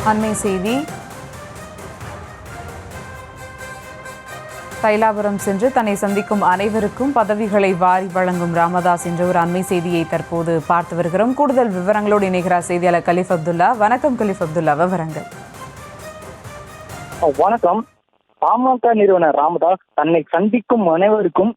அண்மை செய்தி. தைலாபுரம் சென்று தன்னை சந்திக்கும் அனைவருக்கும் பதவிகளை வாரி வழங்கும் ராமதாஸ் என்ற ஒரு அண்மை செய்தியை தற்போது பார்த்து வருகிறோம். கூடுதல் விவரங்களோடு இணைகிறார் செய்தியாளர் கலீஃப் அப்துல்லா. வணக்கம் கலீஃப் அப்துல்லா, விவரங்கள். வணக்கம். பாமக நிறுவனர் ராமதாஸ் தன்னை சந்திக்கும் அனைவருக்கும்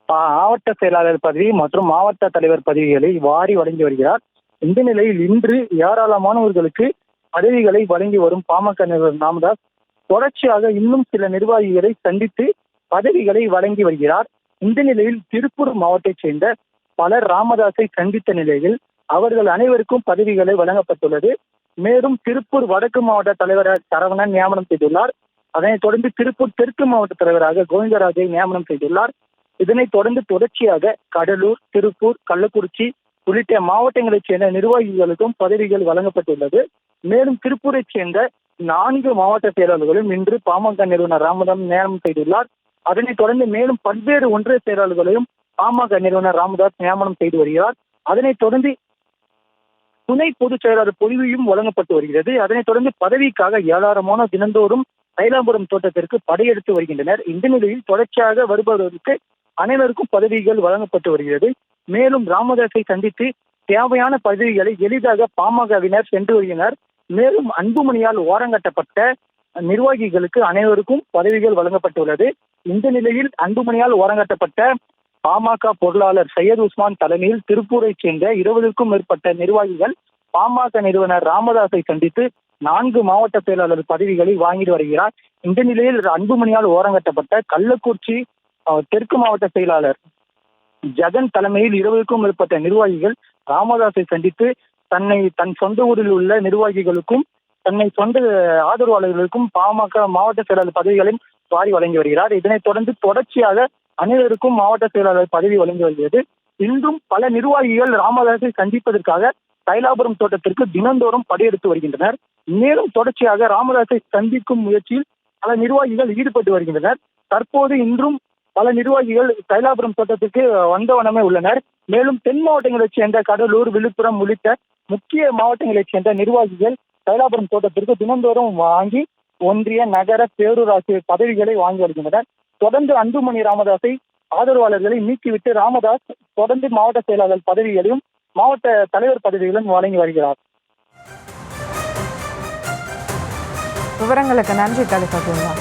மாவட்ட செயலாளர் பதவி மற்றும் மாவட்ட தலைவர் பதவிகளை வாரி வழங்கி வருகிறார். இந்த நிலையில் இன்று ஏராளமானவர்களுக்கு பதவிகளை வழங்கி வரும் பாமக நிறுவனர் ராமதாஸ் தொடர்ச்சியாக இன்னும் சில நிர்வாகிகளை சந்தித்து பதவிகளை வழங்கி வருகிறார். இந்த நிலையில் திருப்பூர் மாவட்டத்தைச் சேர்ந்த பலர் ராமதாஸை சந்தித்த நிலையில் அவர்கள் அனைவருக்கும் பதவிகளை வழங்கப்பட்டுள்ளது. மேலும் திருப்பூர் வடக்கு மாவட்ட தலைவராக சரவணன் நியமனம் செய்துள்ளார். அதனைத் தொடர்ந்து திருப்பூர் தெற்கு மாவட்ட தலைவராக கோவிந்தராஜை நியமனம் செய்துள்ளார். இதனைத் தொடர்ந்து தொடர்ச்சியாக கடலூர், திருப்பூர், கள்ளக்குறிச்சி உள்ளிட்ட மாவட்டங்களைச் சேர்ந்த நிர்வாகிகளுக்கும் பதவிகள் வழங்கப்பட்டுள்ளது. மேலும் திருப்பூரைச் சேர்ந்த 4 மாவட்ட செயலாளர்களும் இன்று பாமக நிறுவனர் ராமதாஸ் நியமனம் செய்துள்ளார். அதனைத் தொடர்ந்து மேலும் பல்வேறு ஒன்றிய செயலாளர்களையும் பாமக நிறுவனர் ராமதாஸ் நியமனம் செய்து வருகிறார். அதனைத் தொடர்ந்து துணை பொதுச் செயலாளர் பொலிவையும் வழங்கப்பட்டு வருகிறது. அதனைத் தொடர்ந்து பதவிக்காக ஏராளமான தினந்தோறும் தைலாபுரம் தோட்டத்திற்கு படையெடுத்து வருகின்றனர். இந்த நிலையில் தொடர்ச்சியாக வருபவர்களுக்கு அனைவருக்கும் பதவிகள் வழங்கப்பட்டு வருகிறது. மேலும் ராமதாஸை சந்தித்து தேவையான பதவிகளை எளிதாக பாமகவினர் சென்று வருகின்றனர். மேலும் அன்புமணியால் ஓரங்கட்டப்பட்ட நிர்வாகிகளுக்கு அனைவருக்கும் பதவிகள் வழங்கப்பட்டுள்ளது. இந்த நிலையில் அன்புமணியால் ஓரங்கட்டப்பட்ட பாமக பொருளாளர் சையத் உஸ்மான் தலைமையில் திருப்பூரைச் சேர்ந்த 20க்கும் மேற்பட்ட நிர்வாகிகள் பாமக நிறுவனர் ராமதாஸை சந்தித்து 4 மாவட்ட செயலாளர் பதவிகளை வாங்கி வருகிறார். இந்த நிலையில் அன்புமணியால் ஓரங்கட்டப்பட்ட கள்ளக்குறிச்சி தெற்கு மாவட்ட செயலாளர் ஜெகன் தலைமையில் 20க்கும் மேற்பட்ட நிர்வாகிகள் ராமதாஸை சந்தித்து தன் சொந்த ஊரில் உள்ள நிர்வாகிகளுக்கும் தன்னை சொந்த ஆதரவாளர்களுக்கும் பாமக மாவட்ட செயலாளர் பதவிகளையும் வாரி வழங்கி வருகிறார். இதனைத் தொடர்ந்து தொடர்ச்சியாக அனைவருக்கும் மாவட்ட செயலாளர் பதவி வழங்கி வருகிறது. இன்றும் பல நிர்வாகிகள் ராமதாஸை சந்திப்பதற்காக தைலாபுரம் தோட்டத்திற்கு தினந்தோறும் படையெடுத்து வருகின்றனர். மேலும் தொடர்ச்சியாக ராமதாஸை சந்திக்கும் முயற்சியில் பல நிர்வாகிகள் ஈடுபட்டு வருகின்றனர். தற்போது இன்றும் பல நிர்வாகிகள் தைலாபுரம் தோட்டத்திற்கு வந்தவனமே உள்ளனர். மேலும் தென் மாவட்டங்களைச் சேர்ந்த கடலூர், விழுப்புரம் உள்ளிட்ட முக்கிய மாவட்டங்களைச் சேர்ந்த நிர்வாகிகள் தைலாபுரம் தோட்டத்திற்கு தினந்தோறும் வாங்கி ஒன்றிய, நகர, பேரூராட்சி பதவிகளை வாங்கி வருகின்றனர். தொடர்ந்து அன்புமணி ராமதாஸை ஆதரவாளர்களை நீக்கிவிட்டு ராமதாஸ் தொடர்ந்து மாவட்ட செயலாளர் பதவிகளையும் மாவட்ட தலைவர் பதவிகளும் வழங்கி வருகிறார். விவரங்களுக்கு நன்றி கலீஃப் அப்துல்லா.